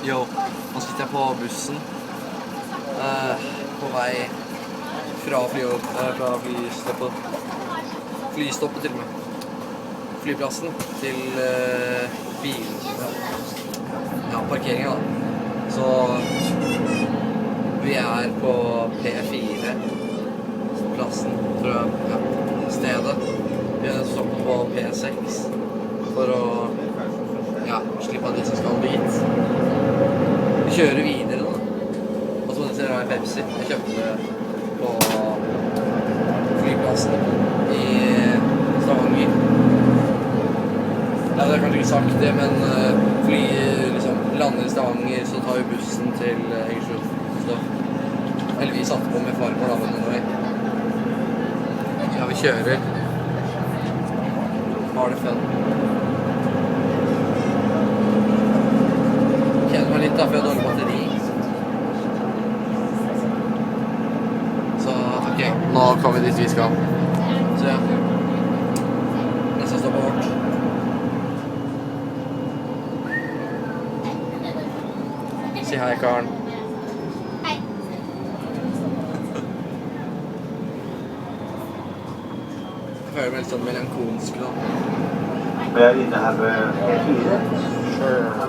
Yo, nå sitter jeg på bussen på vei fra flystoppet til og med. Flyplassen til parkeringen da. Så vi er på P4-plassen, tror jeg, stedet. Vi er stoppet på P6 for å slippe av de som skal dit. Vi kjører videre da. Og så ser jeg Pepsi. Jeg kjøpte det på flyplassen i Stavanger. Ja, det er kanskje ikke sagt det, men lander i Stavanger, så tar vi bussen til Egersund. Eller vi satte på med farmor da, men nå vi kjører. Har det fun. Kjenner meg litt da, for jeg har dårlig batteri. Så, ok, nå kommer vi dit vi skal. Så ja. Neste stopp er vårt. Si hei, Karen. Hei. Jeg føler meg litt sånn melankolsk da. Vi er inne her ved E4,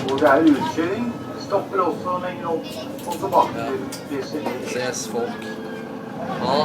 hvor det er utkjøring. Stopper også lenger opp og tilbake til Ses folk. Ja.